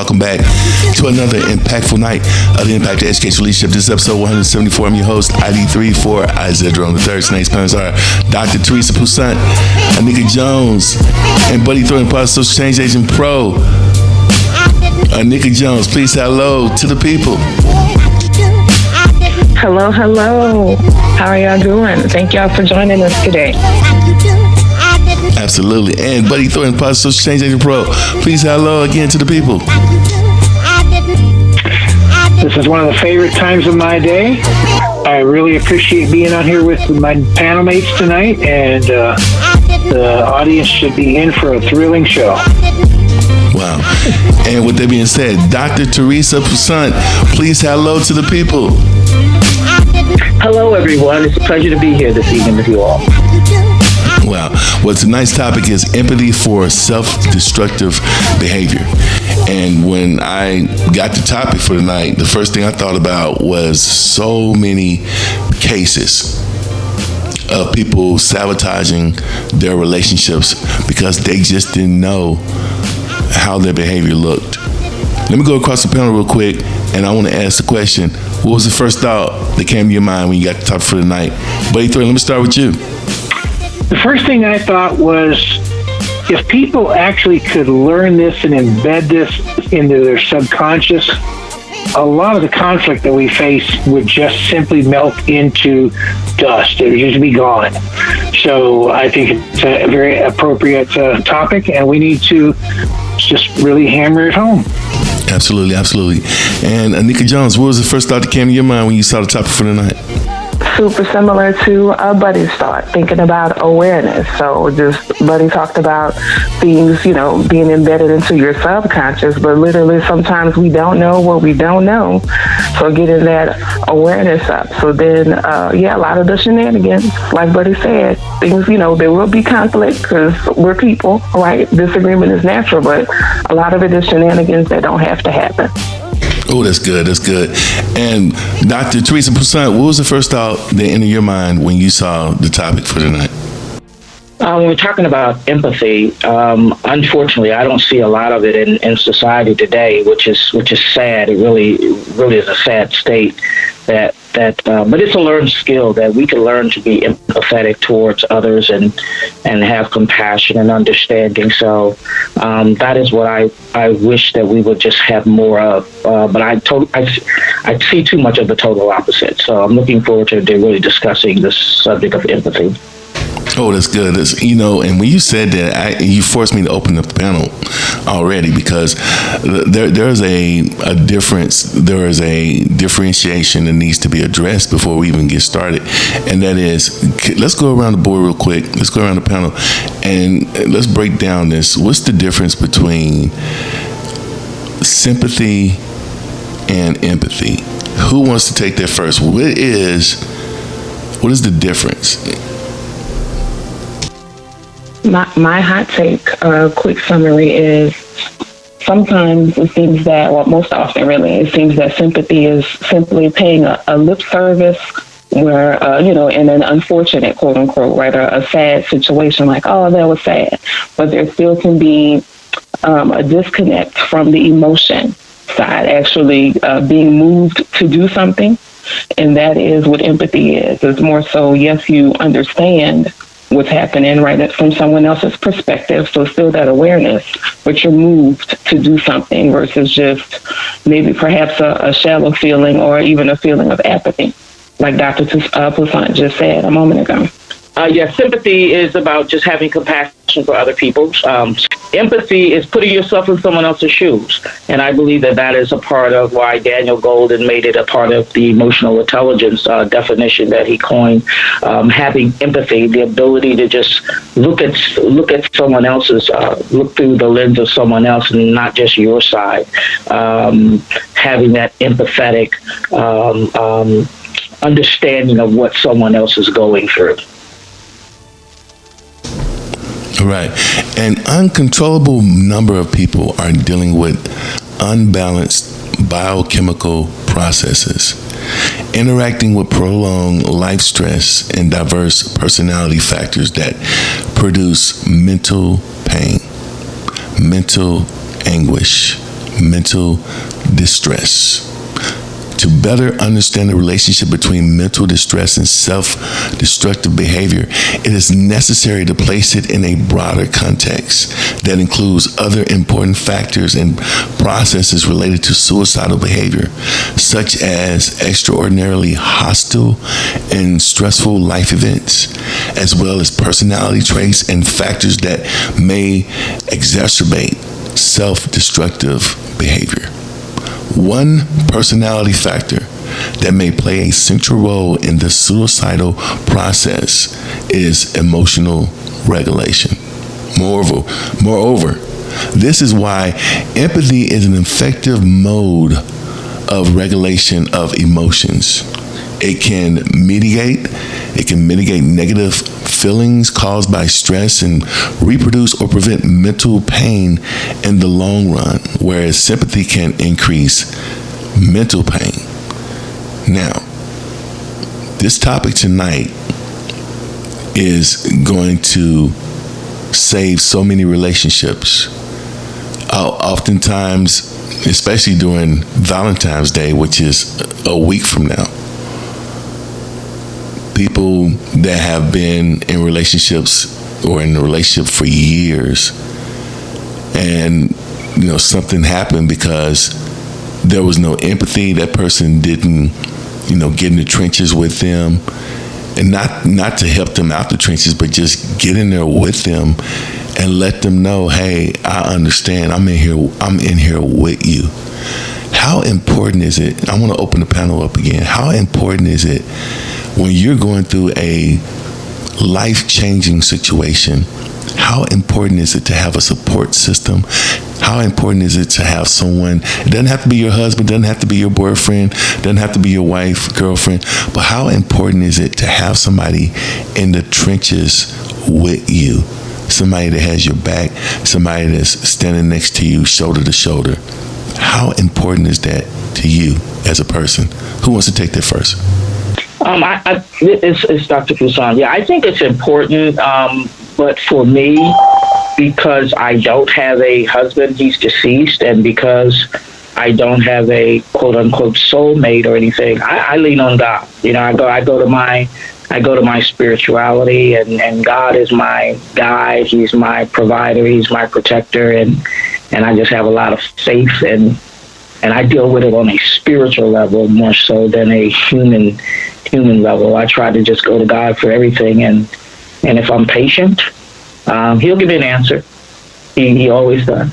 welcome back to another impactful night of the Impact of Education Leadership. This is episode 174. I'm your host, ID3 for Isaiah Jerome III. Tonight's panelists are Dr. Theresa Poussaint, Anika Jones, and Buddy Thornton, Social Change Agent Pro. Anika Jones, please say hello to the people. Hello, hello. How are y'all doing? Thank y'all for joining us today. Absolutely. And Buddy Thornton, Social Change Agent Pro, please say hello again to the people. This is one of the favorite times of my day. I really appreciate being on here with my panel mates tonight, and the audience should be in for a thrilling show. Wow. And with that being said, Dr. Theresa Poussaint, please say hello to the people. Hello, everyone. It's a pleasure to be here this evening with you all. Wow. Well, tonight's topic is empathy for self-destructive behavior. And when I got the topic for tonight, the first thing I thought about was so many cases of people sabotaging their relationships because they just didn't know how their behavior looked. Let me go across the panel real quick, and I want to ask the question: what was the first thought that came to your mind when you got the topic for tonight? Buddy Thornton, let me start with you. The first thing I thought was, if people actually could learn this and embed this into their subconscious, a lot of the conflict that we face would just simply melt into dust. It would just be gone. So I think it's a very appropriate topic, and we need to just really hammer it home. Absolutely, absolutely. And Anika Jones, what was the first thought that came to your mind when you saw the topic for tonight? Super similar to Buddy's thought, thinking about awareness. So just Buddy talked about things, being embedded into your subconscious, but literally sometimes we don't know what we don't know. So getting that awareness up. So then, a lot of the shenanigans, like Buddy said, things, there will be conflict because we're people, right? Disagreement is natural, but a lot of it is shenanigans that don't have to happen. Oh, that's good. That's good. And Dr. Theresa Poussaint, what was the first thought that entered your mind when you saw the topic for tonight? When we're talking about empathy, unfortunately, I don't see a lot of it in society today, which is sad. It really is a sad state. But it's a learned skill that we can learn to be empathetic towards others and have compassion and understanding. So that is what I wish that we would just have more of. But I see too much of the total opposite. So I'm looking forward to really discussing this subject of empathy. Oh, that's good. And when you said that, you forced me to open up the panel already, because there's a difference. There is a differentiation that needs to be addressed before we even get started. And that is, let's go around the board real quick. Let's go around the panel and let's break down this. What's the difference between sympathy and empathy? Who wants to take that first? What is the difference? My hot take, quick summary is sometimes it seems that, well, most often really, it seems that sympathy is simply paying a lip service where, in an unfortunate, quote unquote, right, a sad situation, like, oh, that was sad. But there still can be a disconnect from the emotion side, actually being moved to do something. And that is what empathy is. It's more so, yes, you understand what's happening right from someone else's perspective, so still that awareness, but you're moved to do something versus just maybe perhaps a shallow feeling or even a feeling of apathy, like Dr. Poussaint just said a moment ago. Sympathy is about just having compassion for other people. Empathy is putting yourself in someone else's shoes. And I believe that is a part of why Daniel Golden made it a part of the emotional intelligence definition that he coined. Having empathy, the ability to just look at someone else's, look through the lens of someone else and not just your side. Having that empathetic understanding of what someone else is going through. Right. An uncontrollable number of people are dealing with unbalanced biochemical processes, interacting with prolonged life stress and diverse personality factors that produce mental pain, mental anguish, mental distress. To better understand the relationship between mental distress and self-destructive behavior, it is necessary to place it in a broader context that includes other important factors and processes related to suicidal behavior, such as extraordinarily hostile and stressful life events, as well as personality traits and factors that may exacerbate self-destructive behavior. One personality factor that may play a central role in the suicidal process is emotional regulation. Moreover, this is why empathy is an effective mode of regulation of emotions. It can mitigate negative feelings caused by stress and reproduce or prevent mental pain in the long run, whereas sympathy can increase mental pain. Now, this topic tonight is going to save so many relationships. Oftentimes, especially during Valentine's Day, which is a week from now, people that have been in relationships or in a relationship for years, and something happened because there was no empathy. That person didn't get in the trenches with them, and not to help them out the trenches, but just get in there with them and let them know, hey, I understand. I'm in here with you. How important is it? I want to open the panel up again. How important is it when you're going through a life-changing situation? How important is it to have a support system? How important is it to have someone? It doesn't have to be your husband, doesn't have to be your boyfriend, doesn't have to be your wife, girlfriend, but how important is it to have somebody in the trenches with you? Somebody that has your back, somebody that's standing next to you, shoulder to shoulder. How important is that to you as a person? Who wants to take that first? It's Dr. Poussaint. Yeah, I think it's important, but for me, because I don't have a husband, he's deceased, and because I don't have a quote unquote soulmate or anything, I lean on God. I go to my spirituality, and God is my guide. He's my provider. He's my protector, and I just have a lot of faith, and I deal with it on a spiritual level more so than a human level. I try to just go to God for everything, and if I'm patient, He'll give me an answer. He always does.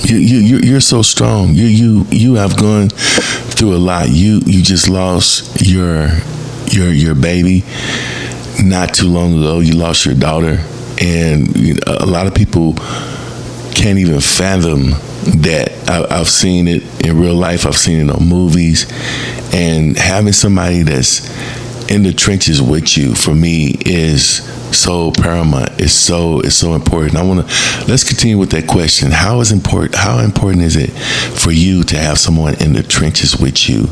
You're so strong. You have gone through a lot. You just lost your baby not too long ago. You lost your daughter, and a lot of people can't even fathom that. I've seen it in real life. I've seen it on movies, and having somebody that's in the trenches with you, for me, is so paramount. It's so important. Let's continue with that question. How important is it for you to have someone in the trenches with you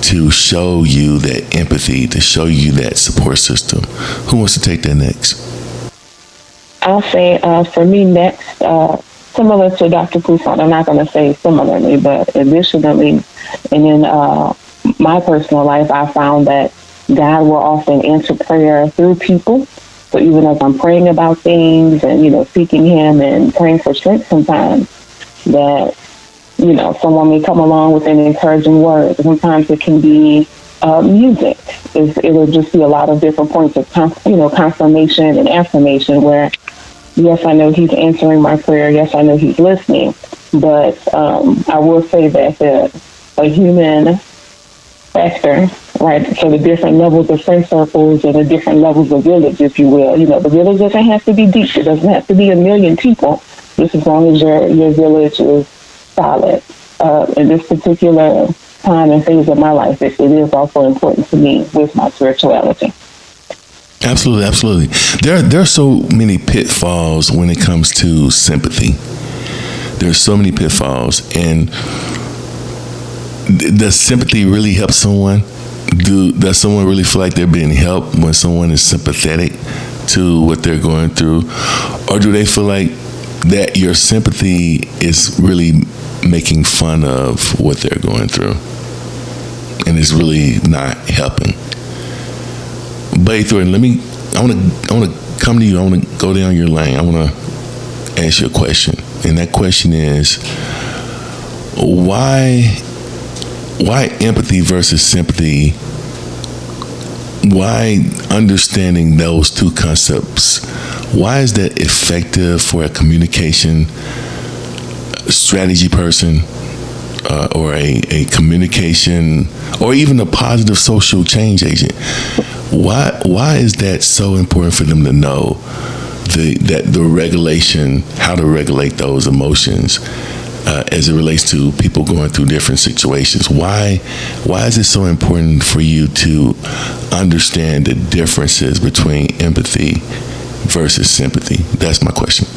to show you that empathy, to show you that support system? Who wants to take that next? I'll say for me next, similar to Dr. Poussaint, I'm not going to say similarly, but additionally, and in my personal life, I found that God will often answer prayer through people. So even as I'm praying about things and, seeking Him and praying for strength sometimes, that, someone may come along with an encouraging word. Sometimes it can be music. It'll just be a lot of different points of, confirmation and affirmation where, yes, I know He's answering my prayer. Yes, I know He's listening. But I will say that a human factor, right? So the different levels of friend circles and the different levels of village, if you will. The village doesn't have to be deep. It doesn't have to be 1 million people, just as long as your village is solid. In this particular time and phase of my life, it is also important to me with my spirituality. Absolutely. There are so many pitfalls when it comes to sympathy. There's so many pitfalls, and does sympathy really help someone? Does someone really feel like they're being helped when someone is sympathetic to what they're going through? Or do they feel like that your sympathy is really making fun of what they're going through, and it's really not helping. But Thornton, I want to come to you. I want to go down your lane. I want to ask you a question, and that question is, why empathy versus sympathy? Why understanding those two concepts? Why is that effective for a communication strategy person, or a communication, or even a positive social change agent? Why is that so important for them to know the regulation, how to regulate those emotions as it relates to people going through different situations? Why is it so important for you to understand the differences between empathy versus sympathy? That's my question.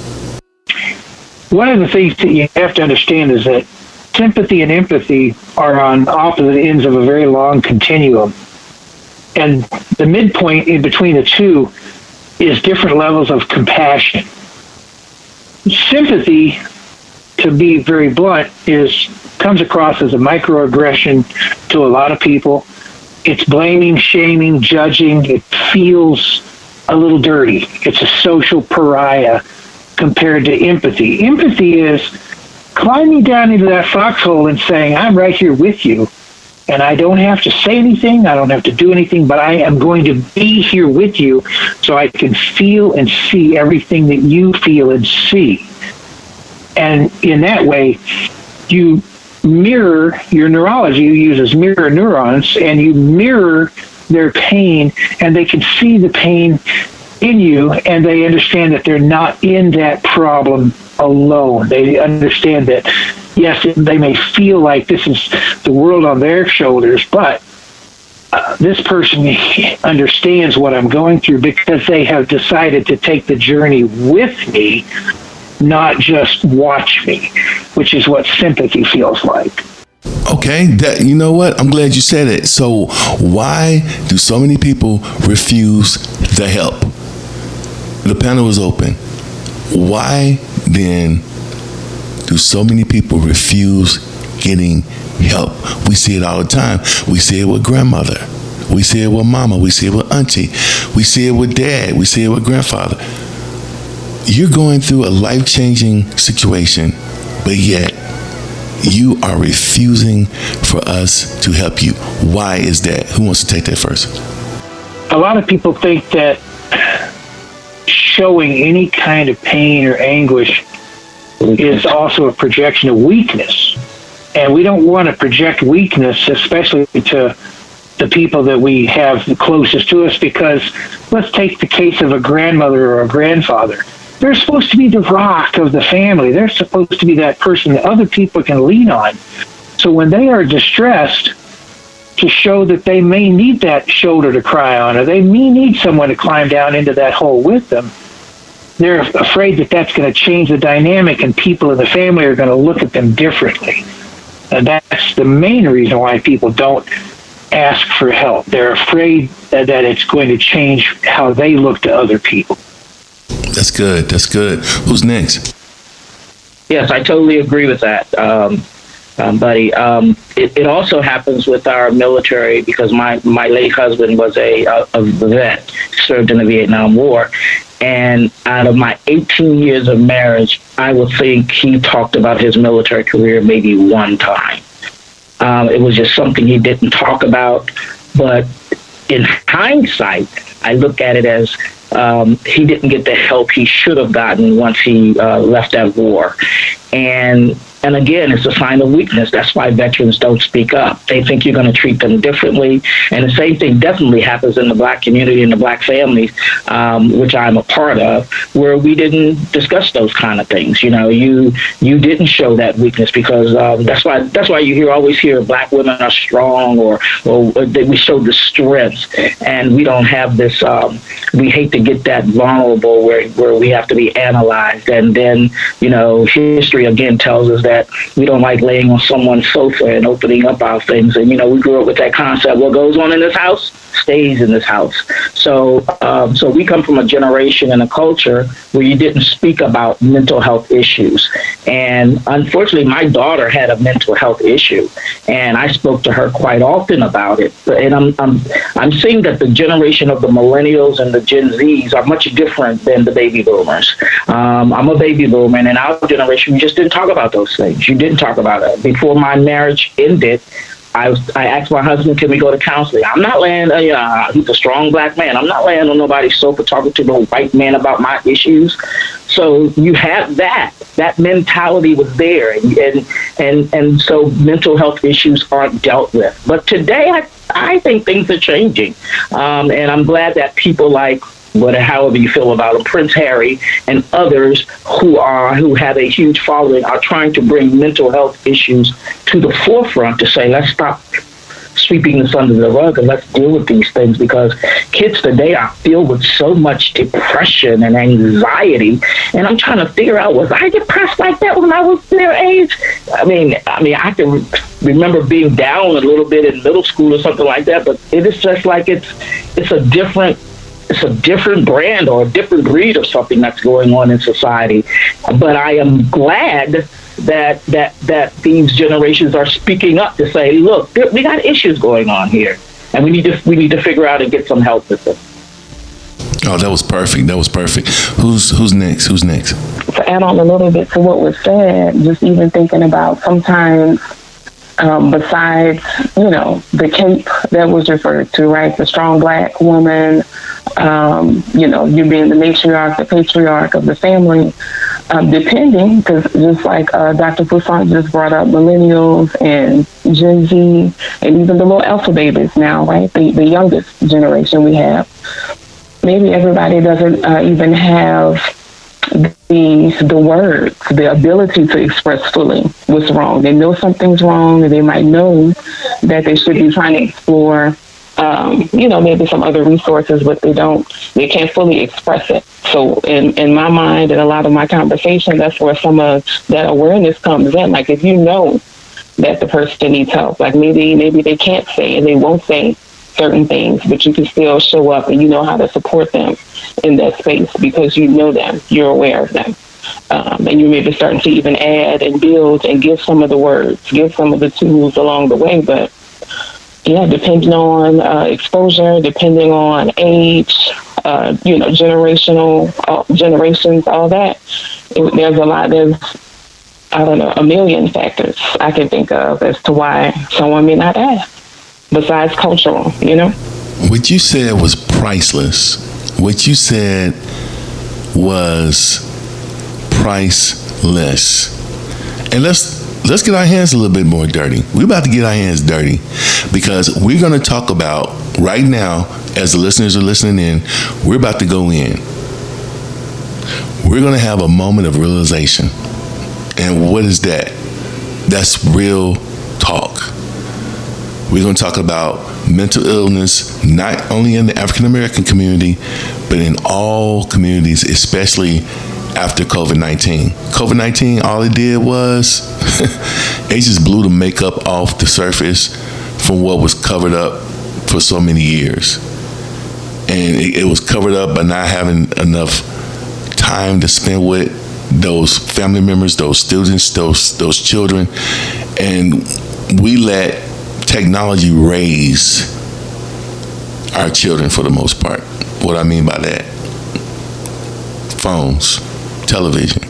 One of the things that you have to understand is that sympathy and empathy are on opposite ends of a very long continuum. And the midpoint in between the two is different levels of compassion. Sympathy, to be very blunt, comes across as a microaggression to a lot of people. It's blaming, shaming, judging. It feels a little dirty. It's a social pariah compared to empathy. Empathy is climbing down into that foxhole and saying, I'm right here with you, and I don't have to say anything, I don't have to do anything, but I am going to be here with you so I can feel and see everything that you feel and see. And in that way, you mirror your neurology. You use as mirror neurons, and you mirror their pain, and they can see the pain in you, and they understand that they're not in that problem alone. They understand that, yes, they may feel like this is the world on their shoulders, but this person understands what I'm going through because they have decided to take the journey with me, not just watch me, which is what sympathy feels like. Okay, you know what? I'm glad you said it. So why do so many people refuse the help? The panel is open. Why then do so many people refuse getting help? We see it all the time. We see it with grandmother. We see it with mama. We see it with auntie. We see it with dad. We see it with grandfather. You're going through a life-changing situation, but yet you are refusing for us to help you. Why is that? Who wants to take that first? A lot of people think that showing any kind of pain or anguish is also a projection of weakness. And we don't want to project weakness, especially to the people that we have closest to us, because let's take the case of a grandmother or a grandfather. They're supposed to be the rock of the family. They're supposed to be that person that other people can lean on. So when they are distressed, to show that they may need that shoulder to cry on, or they may need someone to climb down into that hole with them, they're afraid that that's going to change the dynamic, and people in the family are going to look at them differently. And that's the main reason why people don't ask for help. They're afraid that it's going to change how they look to other people. That's good. That's good. Who's next? Yes, I totally agree with that, buddy. It also happens with our military, because my late husband was a vet, served in the Vietnam War. And out of my 18 years of marriage, I would think he talked about his military career maybe one time. It was just something he didn't talk about. But in hindsight, I look at it as he didn't get the help he should have gotten once he left that war. And again, it's a sign of weakness. That's why veterans don't speak up. They think you're going to treat them differently. And the same thing definitely happens in the Black community and the Black families, which I'm a part of, where we didn't discuss those kind of things. You know, you didn't show that weakness, because that's why you always hear Black women are strong, or we show the strength, and we don't have this. We hate to get that vulnerable where we have to be analyzed, and then history again tells us that that we don't like laying on someone's sofa and opening up our things. And, we grew up with that concept, what goes on in this house stays in this house. So we come from a generation and a culture where you didn't speak about mental health issues. And unfortunately, my daughter had a mental health issue, and I spoke to her quite often about it. And I'm seeing that the generation of the millennials and the Gen Zs are much different than the baby boomers. I'm a baby boomer, and in our generation, we just didn't talk about those things. You didn't talk about it. Before my marriage ended, I asked my husband, can we go to counseling? I'm not laying, he's a strong black man. I'm not laying on nobody's sofa talking to no white man about my issues. So you have that mentality was there. And so mental health issues aren't dealt with. But today, I think things are changing. And I'm glad that people like, however you feel about him, Prince Harry and others who have a huge following are trying to bring mental health issues to the forefront to say, let's stop sweeping this under the rug and let's deal with these things, because kids today are filled with so much depression and anxiety. And I'm trying to figure out, was I depressed like that when I was their age? I mean, I can remember being down a little bit in middle school or something like that, but it is just like it's a different brand or a different breed of something that's going on in society. But I am glad that these generations are speaking up to say, look, we got issues going on here, and we need to figure out and get some help with them. Oh, that was perfect. Who's next? To add on a little bit to what was said, just even thinking about sometimes, besides, the cape that was referred to, right? The strong black woman, you being the matriarch, the patriarch of the family, depending, because just like Dr. Poussaint just brought up, millennials and Gen Z, and even the little alpha babies now, right? The youngest generation we have. Maybe everybody doesn't even have the words, the ability to express fully what's wrong. They know something's wrong, and they might know that they should be trying to explore, maybe some other resources, but they can't fully express it. So in my mind and a lot of my conversation, that's where some of that awareness comes in. Like, if you know that the person needs help, like maybe they can't say and they won't say certain things, but you can still show up and you know how to support them in that space because you know them, you're aware of them. And you may be starting to even add and build and give some of the words, give some of the tools along the way. But yeah, depending on exposure, depending on age, generations, all that, there's a lot of, a million factors I can think of as to why someone may not ask, besides cultural, What you said was priceless. What you said was priceless. And let's get our hands a little bit more dirty. We're about to get our hands dirty because we're going to talk about right now, as the listeners are listening in, we're about to go in. We're going to have a moment of realization. And what is that? That's real talk. We're going to talk about mental illness, not only in the African American community, but in all communities, especially after COVID-19. COVID-19, all it did was, it just blew the makeup off the surface from what was covered up for so many years. And it was covered up by not having enough time to spend with those family members, those students, those children. And we let technology raise our children for the most part. What I mean by that, phones, television.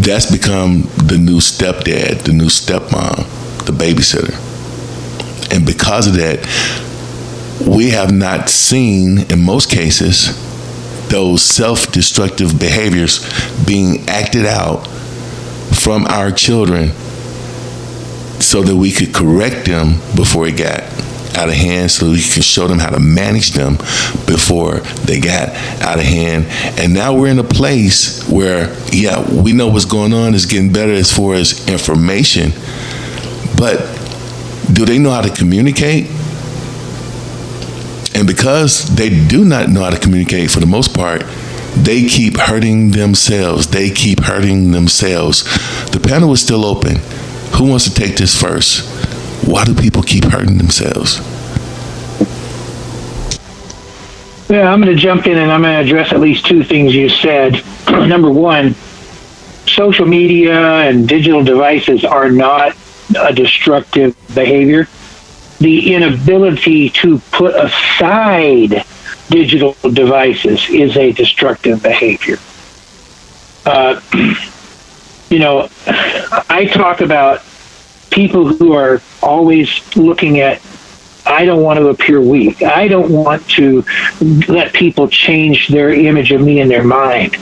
That's become the new stepdad, the new stepmom, the babysitter. And because of that, we have not seen, in most cases, those self-destructive behaviors being acted out from our children so that we could correct them before it got out of hand, so we could show them how to manage them before they got out of hand. And now we're in a place where, we know what's going on is getting better as far as information, but do they know how to communicate? And because they do not know how to communicate for the most part, they keep hurting themselves. They keep hurting themselves. The panel is still open. Who wants to take this first? Why do people keep hurting themselves? Yeah, I'm going to jump in and I'm going to address at least two things you said. Number one, social media and digital devices are not a destructive behavior. The inability to put aside digital devices is a destructive behavior. I talk about people who are always looking at, I don't want to appear weak. I don't want to let people change their image of me in their mind.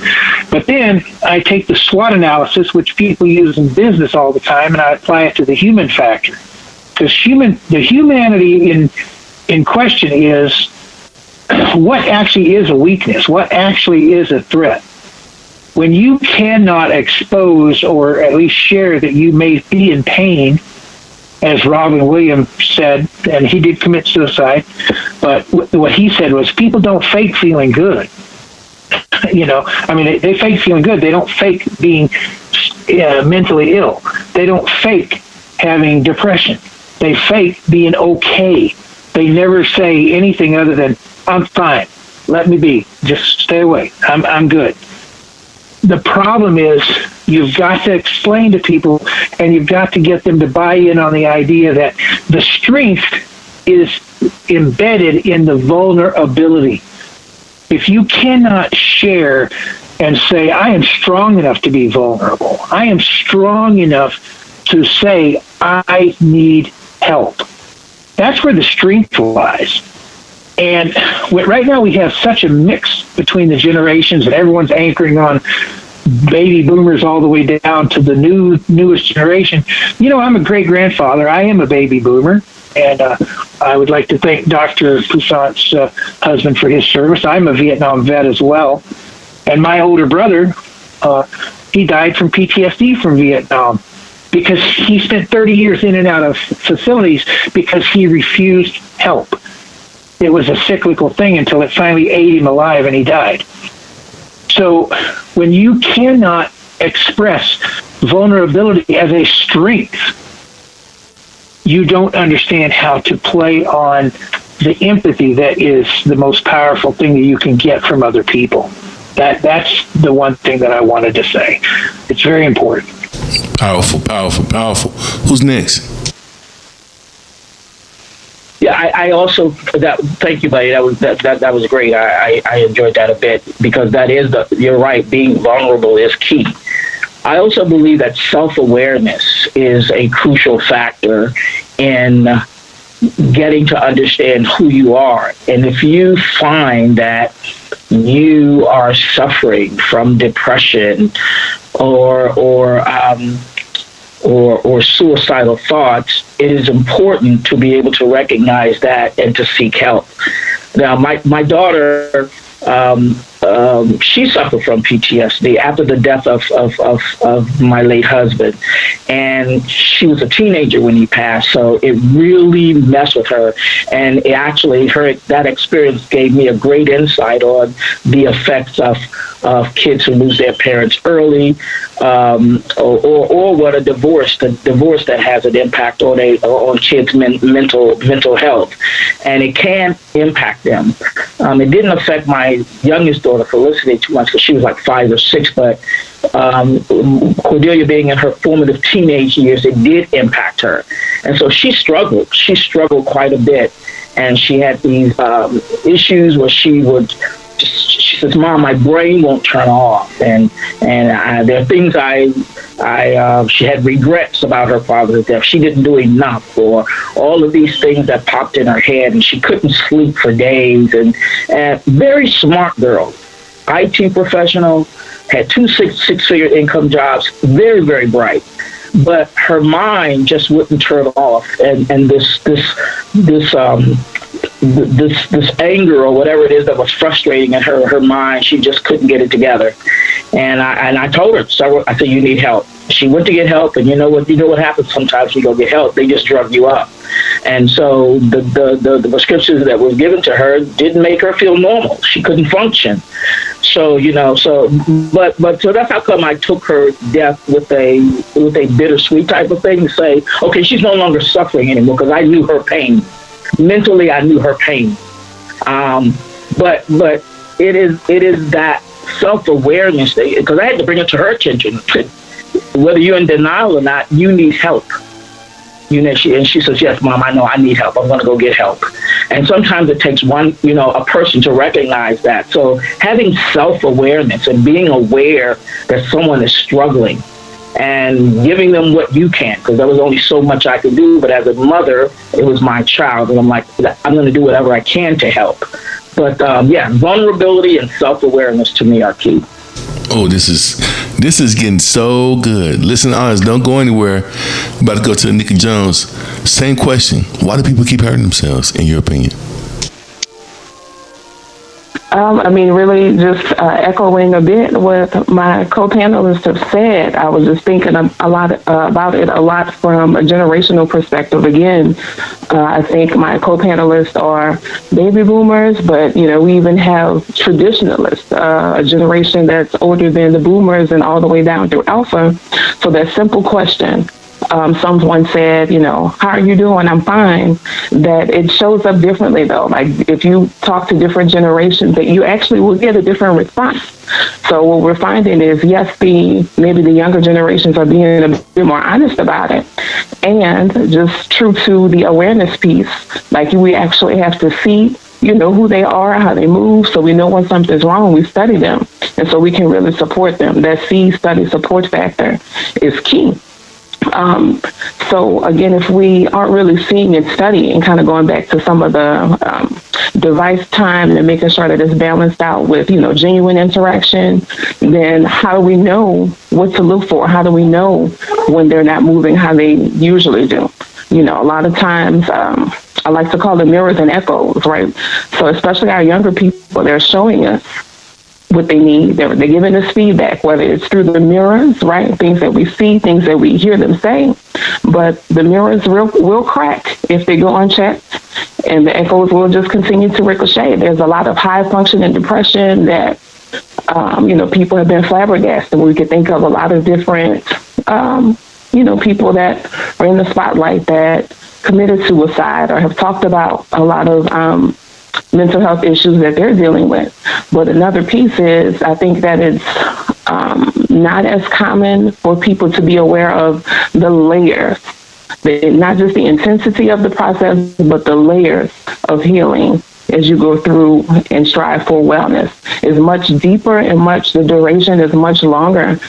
But then I take the SWOT analysis, which people use in business all the time, and I apply it to the human factor. Because the humanity in question is, what actually is a weakness? What actually is a threat? When you cannot expose or at least share that you may be in pain, as Robin Williams said, and he did commit suicide, but what he said was, people don't fake feeling good. They fake feeling good. They don't fake being mentally ill. They don't fake having depression. They fake being okay. They never say anything other than, I'm fine. Let me be. Just stay away. I'm good. The problem is you've got to explain to people, and you've got to get them to buy in on the idea that the strength is embedded in the vulnerability. If you cannot share and say, I am strong enough to be vulnerable, I am strong enough to say, I need help, that's where the strength lies. And right now we have such a mix between the generations, and everyone's anchoring on baby boomers all the way down to the newest generation. I'm a great-grandfather. I am a baby boomer, and I would like to thank Dr. Poussaint's husband for his service. I'm a Vietnam vet as well. And my older brother, he died from PTSD from Vietnam because he spent 30 years in and out of facilities because he refused help. It was a cyclical thing until it finally ate him alive and he died. So when you cannot express vulnerability as a strength, you don't understand how to play on the empathy that is the most powerful thing that you can get from other people. That's the one thing that I wanted to say. It's very important. Powerful, powerful, powerful. Who's next? Yeah, I also thank you, buddy. That was great. I enjoyed that a bit because that is you're right. Being vulnerable is key. I also believe that self-awareness is a crucial factor in getting to understand who you are. And if you find that you are suffering from depression or suicidal thoughts, it is important to be able to recognize that and to seek help. Now, my daughter, she suffered from PTSD after the death of my late husband, and she was a teenager when he passed, so it really messed with her. And it actually, that experience gave me a great insight on the effects of kids who lose their parents early, or what a divorce that has an impact on kids' mental health, and it can impact them. It didn't affect my youngest daughter, Felicity, too much because she was like 5 or 6, but Cordelia, being in her formative teenage years, it did impact her, and so she struggled. She struggled quite a bit, and she had these issues where she says, "Mom, my brain won't turn off," and there are things she had regrets about her father's death. She didn't do enough, or all of these things that popped in her head, and she couldn't sleep for days. And very smart girl, IT professional, had 2 six-figure income jobs, very, very bright. But her mind just wouldn't turn off, and this anger or whatever it is that was frustrating in her mind, she just couldn't get it together. And I told her, I said, you need help. She went to get help, and you know what happens sometimes when you go get help, they just drug you up. And so the prescriptions that was given to her didn't make her feel normal. She couldn't function. So so that's how come I took her death with a bittersweet type of thing, to say, okay, she's no longer suffering anymore, because I knew her pain. Mentally, I knew her pain. But it is that self-awareness, because I had to bring it to her attention. Whether you're in denial or not, you need help. And she says, yes, Mom, I know I need help. I'm going to go get help. And sometimes it takes a person to recognize that. So having self-awareness and being aware that someone is struggling and giving them what you can, because there was only so much I could do. But as a mother, it was my child. And I'm like, I'm going to do whatever I can to help. But vulnerability and self-awareness to me are key. Oh, this is getting so good. Listen, honest, don't go anywhere. I'm about to go to Anika Jones. Same question. Why do people keep hurting themselves, in your opinion? Really just echoing a bit what my co-panelists have said. I was just thinking a lot about it a lot from a generational perspective. Again, I think my co-panelists are baby boomers, but, we even have traditionalists, a generation that's older than the boomers and all the way down through alpha. So that simple question, someone said, how are you doing? I'm fine. That it shows up differently, though. Like if you talk to different generations, that you actually will get a different response. So what we're finding is, yes, maybe the younger generations are being a bit more honest about it. And just true to the awareness piece, like we actually have to see, who they are, how they move, so we know when something's wrong, we study them. And so we can really support them. That see, study, support factor is key. So again, if we aren't really seeing and studying, kind of going back to some of the device time and making sure that it's balanced out with, genuine interaction, then how do we know what to look for? How do we know when they're not moving how they usually do? A lot of times, I like to call them mirrors and echoes, right? So especially our younger people, they're showing us what they need. They're giving us feedback, whether it's through the mirrors, right? Things that we see, things that we hear them say. But the mirrors will crack if they go unchecked, and the echoes will just continue to ricochet. There's a lot of high functioning depression that, people have been flabbergasted. We could think of a lot of different, people that are in the spotlight that committed suicide or have talked about a lot of mental health issues that they're dealing with. But another piece is, I think that it's not as common for people to be aware of the layers, not just the intensity of the process, but the layers of healing as you go through and strive for wellness is much deeper and the duration is much longer.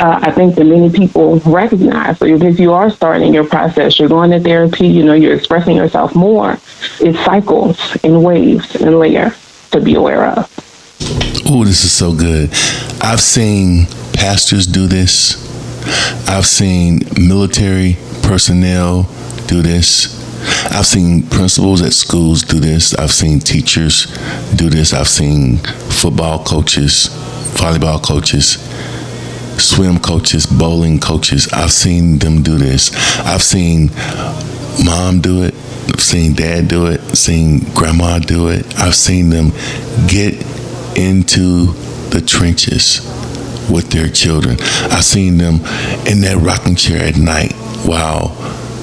I think that many people recognize. So if you are starting your process, you're going to therapy, you're expressing yourself more, it cycles in waves and layers to be aware of. Oh, this is so good. I've seen pastors do this. I've seen military personnel do this. I've seen principals at schools do this. I've seen teachers do this. I've seen football coaches, volleyball coaches, swim coaches, bowling coaches. I've seen them do this. I've seen mom do it. I've seen dad do it. I've seen grandma do it. I've seen them get into the trenches with their children. I've seen them in that rocking chair at night while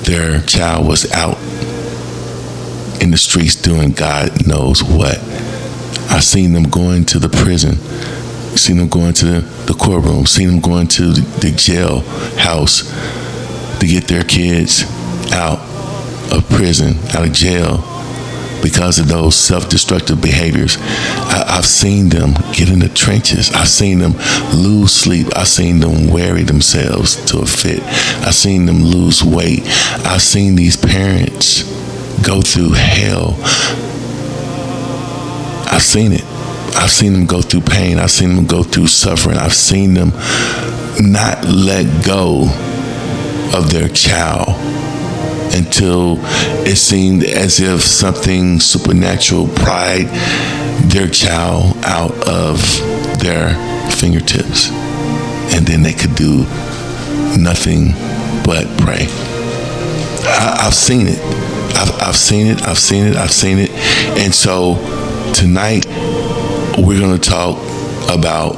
their child was out in the streets doing God knows what. I've seen them going to the prison, seen them going to the courtroom, seen them going to the jail house to get their kids out of prison, out of jail, because of those self-destructive behaviors. I've seen them get in the trenches. I've seen them lose sleep. I've seen them weary themselves to a fit. I've seen them lose weight. I've seen these parents go through hell. I've seen it. I've seen them go through pain. I've seen them go through suffering. I've seen them not let go of their child until it seemed as if something supernatural pried their child out of their fingertips. And then they could do nothing but pray. I've seen it. I've seen it. I've seen it. And so tonight we're going to talk about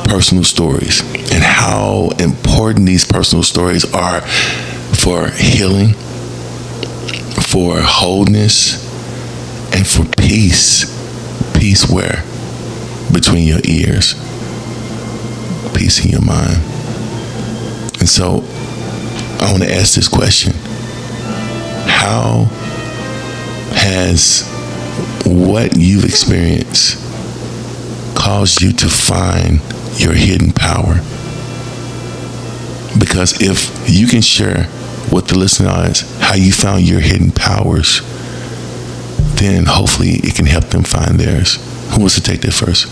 personal stories and how important these personal stories are for healing, for wholeness, and for peace. Peace where? Between your ears. Peace in your mind. And so I want to ask this question. How has what you've experienced caused you to find your hidden power? Because if you can share with the listeners how you found your hidden powers, then hopefully it can help them find theirs. Who wants to take that first?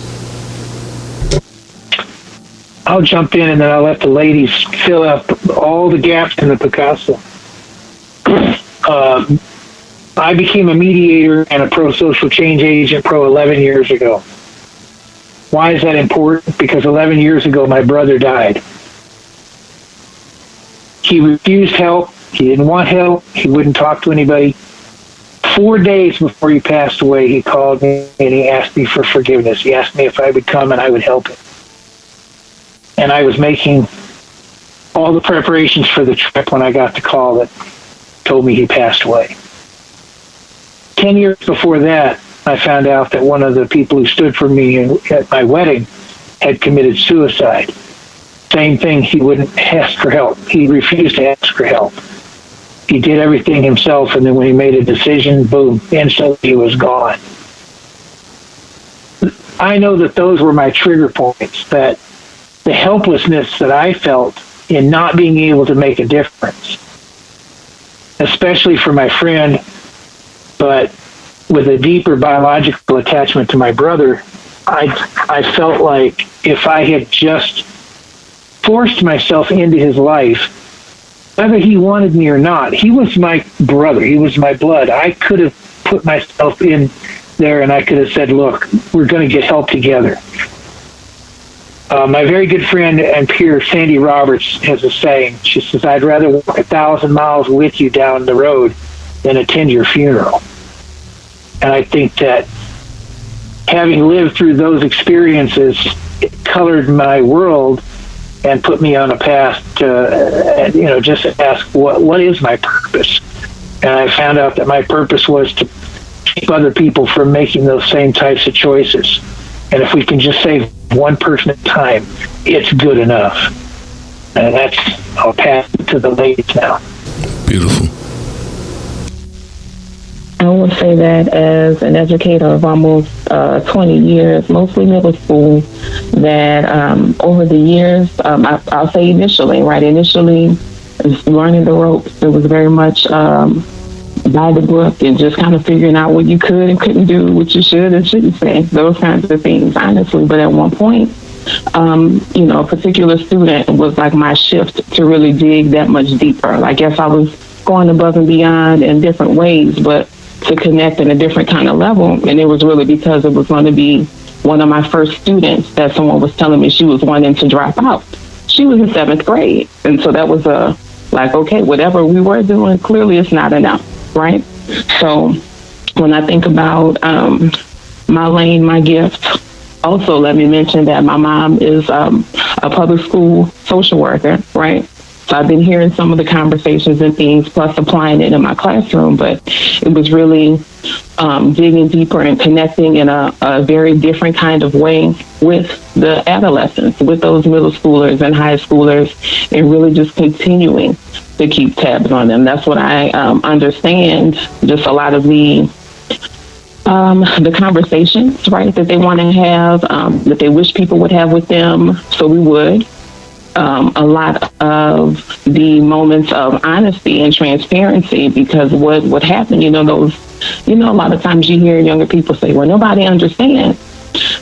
I'll jump in and then I'll let the ladies fill up all the gaps in the Picasso. I became a mediator and a pro-social change agent 11 years ago. Why is that important? Because 11 years ago, my brother died. He refused help. He didn't want help. He wouldn't talk to anybody. 4 days before he passed away, he called me and he asked me for forgiveness. He asked me if I would come and I would help him. And I was making all the preparations for the trip when I got the call that told me he passed away. 10 years before that, I found out that one of the people who stood for me at my wedding had committed suicide. Same thing, he wouldn't ask for help. He refused to ask for help. He did everything himself, and then when he made a decision, boom, instantly he was gone. I know that those were my trigger points, that the helplessness that I felt in not being able to make a difference, especially for my friend, but with a deeper biological attachment to my brother, I felt like if I had just forced myself into his life, whether he wanted me or not, he was my brother, he was my blood. I could have put myself in there and I could have said, look, we're going to get help together. My very good friend and peer, Sandy Roberts, has a saying. She says, I'd rather walk 1,000 miles with you down the road than attend your funeral. And I think that having lived through those experiences, it colored my world and put me on a path to, just ask, what is my purpose? And I found out that my purpose was to keep other people from making those same types of choices. And if we can just save one person at a time, it's good enough. And I'll pass it to the ladies now. Beautiful. I would say that as an educator of almost 20 years, mostly middle school, that over the years, I'll say initially, learning the ropes, it was very much by the book and just kind of figuring out what you could and couldn't do, what you should and shouldn't say, those kinds of things, honestly. But at one point, a particular student was like my shift to really dig that much deeper. I guess I was going above and beyond in different ways, but to connect in a different kind of level. And it was really because it was going to be one of my first students that someone was telling me she was wanting to drop out. She was in 7th grade. And so that was okay, whatever we were doing, clearly it's not enough, right? So when I think about my lane, my gift, also let me mention that my mom is a public school social worker, right? So I've been hearing some of the conversations and things, plus applying it in my classroom, but it was really digging deeper and connecting in a very different kind of way with the adolescents, with those middle schoolers and high schoolers, and really just continuing to keep tabs on them. That's what I understand, just a lot of the conversations, right, that they want to have, that they wish people would have with them, so we would. A lot of the moments of honesty and transparency, because what happened, a lot of times you hear younger people say, well, nobody understands,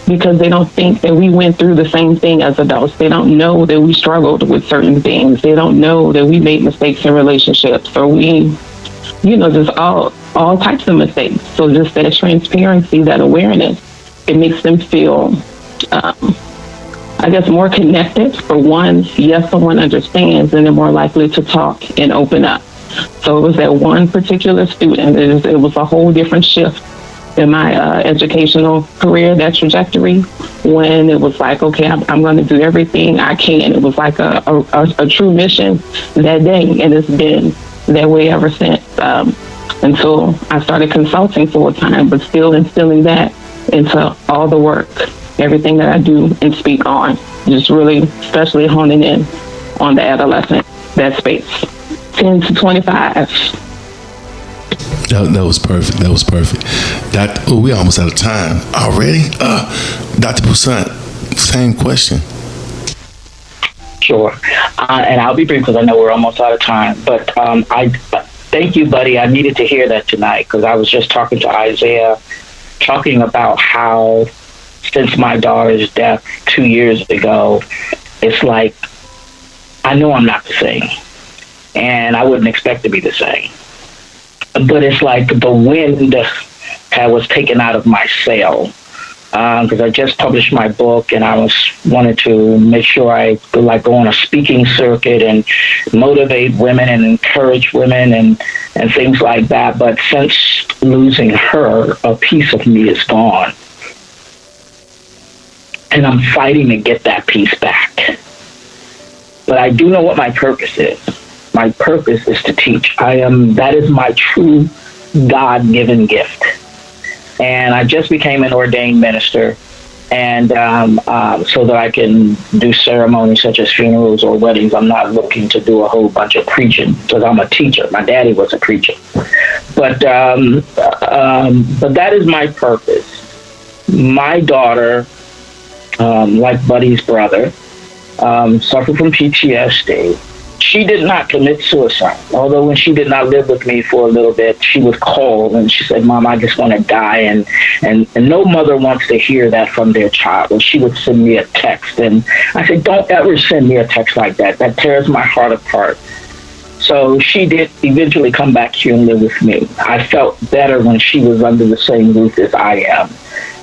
because they don't think that we went through the same thing as adults. They don't know that we struggled with certain things. They don't know that we made mistakes in relationships, or we, just all types of mistakes. So just that transparency, that awareness, it makes them feel more connected. For one, yes, someone understands, and they're more likely to talk and open up. So it was that one particular student. It was a whole different shift in my educational career, that trajectory, when it was like, okay, I'm going to do everything I can. It was like a true mission that day, and it's been that way ever since, until I started consulting full time, but still instilling that into all the work, everything that I do and speak on, just really especially honing in on the adolescent, that space, 10 to 25. That was perfect. That was perfect. We almost out of time already. Dr. Poussaint, same question. Sure. And I'll be brief because I know we're almost out of time. But I thank you, buddy. I needed to hear that tonight because I was just talking to Isaiah, talking about how since my daughter's death 2 years ago, it's like I know I'm not the same. And I wouldn't expect to be the same. But it's like the wind that was taken out of my sail. Because I just published my book, and I wanted to make sure I go on a speaking circuit and motivate women and encourage women and things like that. But since losing her, a piece of me is gone, and I'm fighting to get that piece back. But I do know what my purpose is. My purpose is to teach. That is my true God-given gift. And I just became an ordained minister, and so that I can do ceremonies such as funerals or weddings. I'm not looking to do a whole bunch of preaching because I'm a teacher. My daddy was a preacher. But that is my purpose. My daughter, like Buddy's brother, suffered from PTSD. She did not commit suicide, although when she did not live with me for a little bit, she would call and she said, "Mom, I just want to die." And no mother wants to hear that from their child. And she would send me a text. And I said, "Don't ever send me a text like that. That tears my heart apart." So she did eventually come back here and live with me. I felt better when she was under the same roof as I am.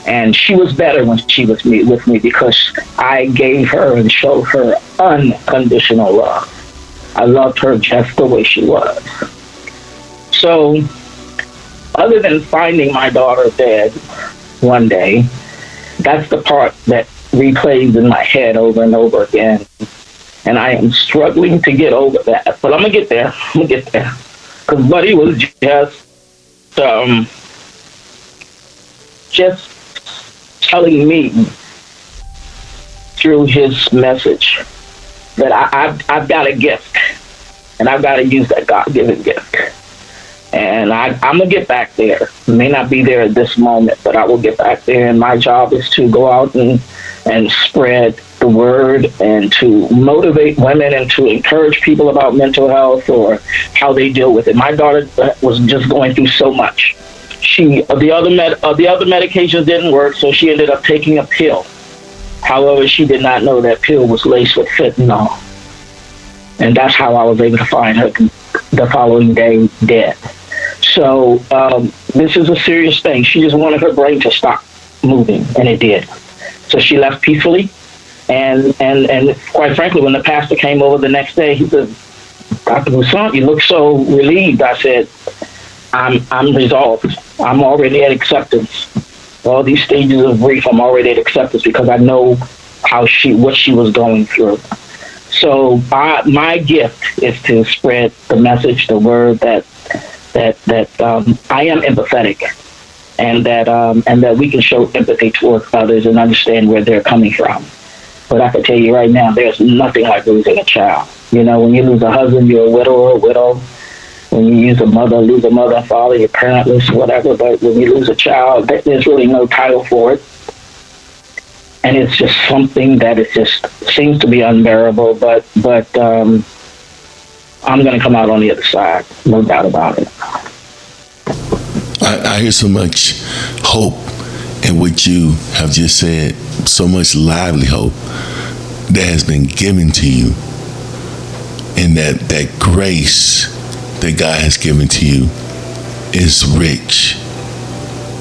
And she was better when she was with me because I gave her and showed her unconditional love. I loved her just the way she was. So, other than finding my daughter dead one day, that's the part that replays in my head over and over again. And I am struggling to get over that. But I'm going to get there. Because Buddy was just telling me through his message that I've got a gift, and I've got to use that God-given gift. And I'm going to get back there. May not be there at this moment, but I will get back there. And my job is to go out and spread the word and to motivate women and to encourage people about mental health or how they deal with it. My daughter was just going through so much. The other medications didn't work, so she ended up taking a pill. However, she did not know that pill was laced with fentanyl. And that's how I was able to find her the following day dead. So this is a serious thing. She just wanted her brain to stop moving, and it did. So she left peacefully. And quite frankly, when the pastor came over the next day, he said, "Dr. Poussaint, you look so relieved." I said, I'm resolved. I'm already at acceptance. All these stages of grief, I'm already at acceptance because I know what she was going through. So my gift is to spread the message, the word that I am empathetic, and that we can show empathy towards others and understand where they're coming from. But I can tell you right now, there's nothing like losing a child. You know, when you lose a husband, you're a widow or a widow. When you lose a mother and father, you're parentless, whatever. But when you lose a child, there's really no title for it. And it's just something that it just seems to be unbearable. But I'm going to come out on the other side, no doubt about it. I hear so much hope in what you have just said, so much lively hope that has been given to you, and that grace that God has given to you is rich,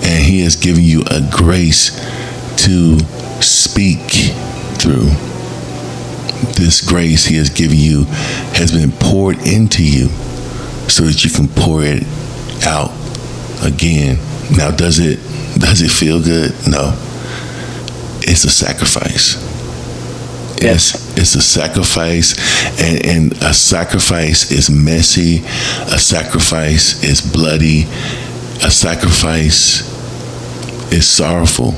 and He has given you a grace to speak through. This grace He has given you has been poured into you so that you can pour it out again. Now, does it Does it feel good? No. It's a sacrifice. It's a sacrifice, and a sacrifice is messy. A sacrifice is bloody. A sacrifice is sorrowful.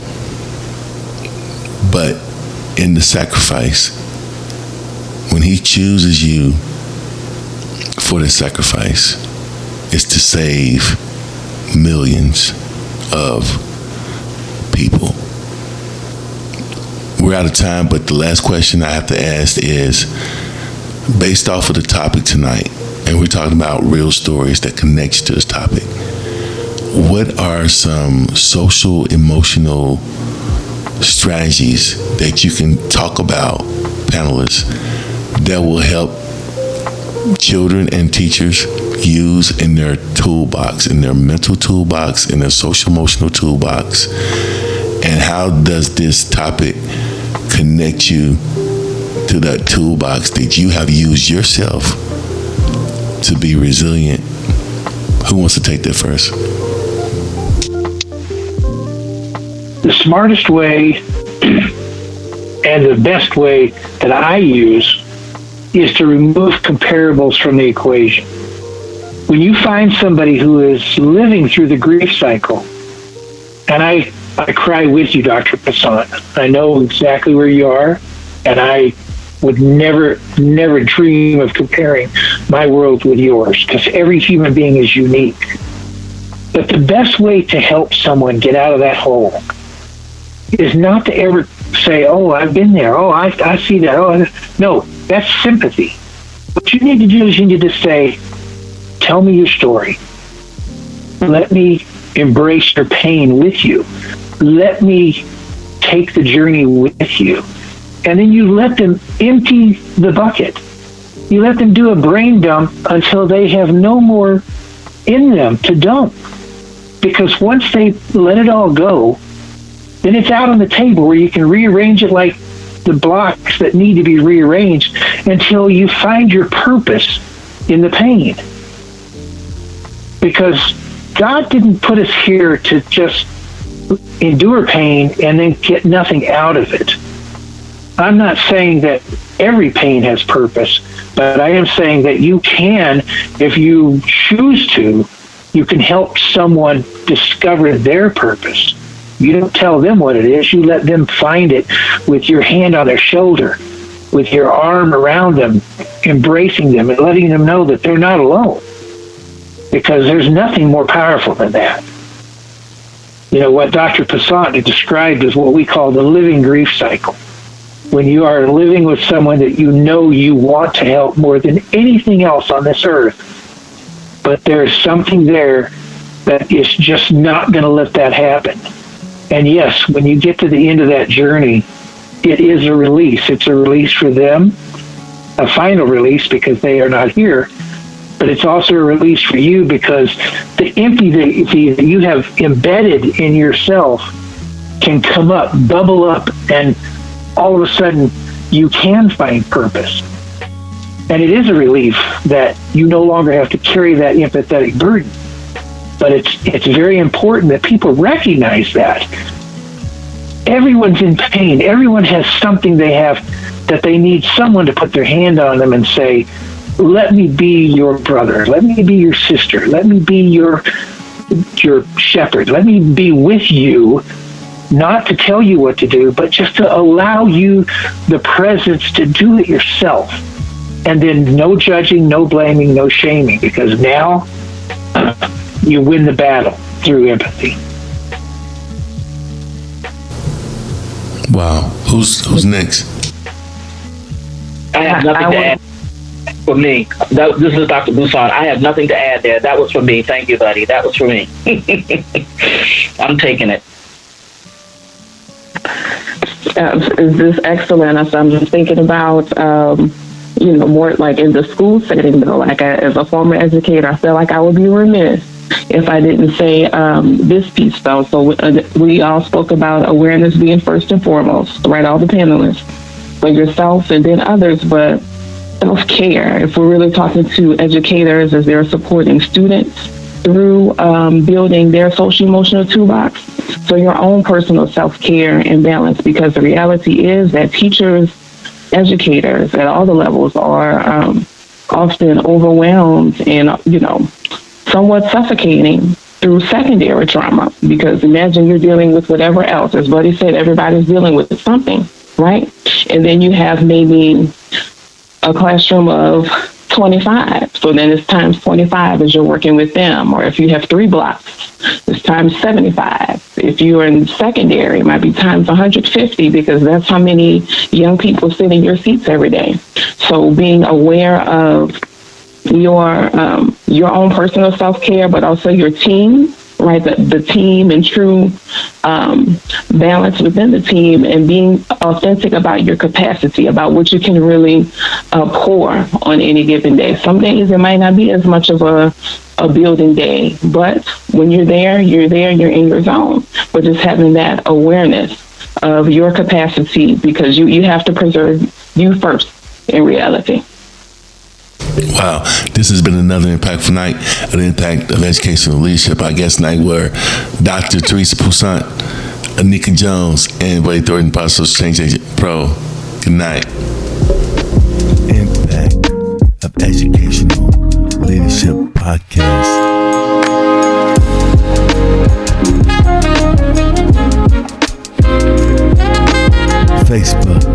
But in the sacrifice, when he chooses you for the sacrifice, it's to save millions of people. We're out of time, but the last question I have to ask is, based off of the topic tonight, and we're talking about real stories that connect you to this topic, what are some social, emotional strategies that you can talk about, panelists, that will help children and teachers use in their toolbox, in their mental toolbox, in their social emotional toolbox? And how does this topic connect you to that toolbox that you have used yourself to be resilient? Who wants to take that first? The smartest way and the best way that I use is to remove comparables from the equation. When you find somebody who is living through the grief cycle, and I cry with you, Dr. Poussaint. I know exactly where you are, and I would never dream of comparing my world with yours, because every human being is unique. But the best way to help someone get out of that hole is not to ever say, oh, I've been there. Oh, I see that. Oh, no, that's sympathy. What you need to do is you need to say, tell me your story. Let me embrace your pain with you. Let me take the journey with you. And then you let them empty the bucket. You let them do a brain dump until they have no more in them to dump. Because once they let it all go, then it's out on the table where you can rearrange it like the blocks that need to be rearranged until you find your purpose in the pain. Because God didn't put us here to just endure pain and then get nothing out of it. I'm not saying that every pain has purpose, but I am saying that you can, if you choose to, you can help someone discover their purpose. You don't tell them what it is. You let them find it with your hand on their shoulder, with your arm around them, embracing them and letting them know that they're not alone. Because there's nothing more powerful than that. You know, what Dr. Poussaint described is what we call the living grief cycle. When you are living with someone that you know you want to help more than anything else on this earth, but there's something there that is just not going to let that happen. And yes, when you get to the end of that journey, it is a release. It's a release for them, a final release because they are not here, but it's also a release for you because the empathy that you have embedded in yourself can come up, bubble up, and all of a sudden you can find purpose. And it is a relief that you no longer have to carry that empathetic burden. But it's very important that people recognize that. Everyone's in pain. Everyone has something they have that they need someone to put their hand on them and say, let me be your brother. Let me be your sister. Let me be your shepherd. Let me be with you, not to tell you what to do, but just to allow you the presence to do it yourself. And then no judging, no blaming, no shaming, because now you win the battle through empathy. Wow. Who's next? I have nothing to add for me. This is Dr. Poussaint. I have nothing to add there. That was for me. Thank you, buddy. That was for me. I'm taking it. Is this excellent? So I'm just thinking about, more like in the school setting, though, like as a former educator, I feel like I would be remiss if I didn't say this piece, though. So we all spoke about awareness being first and foremost, right? All the panelists, for yourself and then others, but self-care. If we're really talking to educators as they're supporting students through building their social emotional toolbox, So your own personal self-care and balance, because the reality is that teachers, educators at all the levels are often overwhelmed and, somewhat suffocating through secondary trauma. Because imagine you're dealing with whatever else. As Buddy said, everybody's dealing with something, right? And then you have maybe a classroom of 25. So then it's times 25 as you're working with them. Or if you have 3 blocks, it's times 75. If you're in secondary, it might be times 150, because that's how many young people sit in your seats every day. So being aware of your own personal self-care, but also your team, right? The team and true balance within the team, and being authentic about your capacity, about what you can really pour on any given day. Some days it might not be as much of a building day, but when you're there, you're in your zone. But just having that awareness of your capacity, because you have to preserve you first in reality. Wow, this has been another impactful night of the Impact of Educational Leadership. Our guest tonight were Dr. Theresa Poussaint, Anika Jones, and Buddy Thornton, Possible Change Agent Pro. Good night. Impact of Educational Leadership Podcast. Facebook.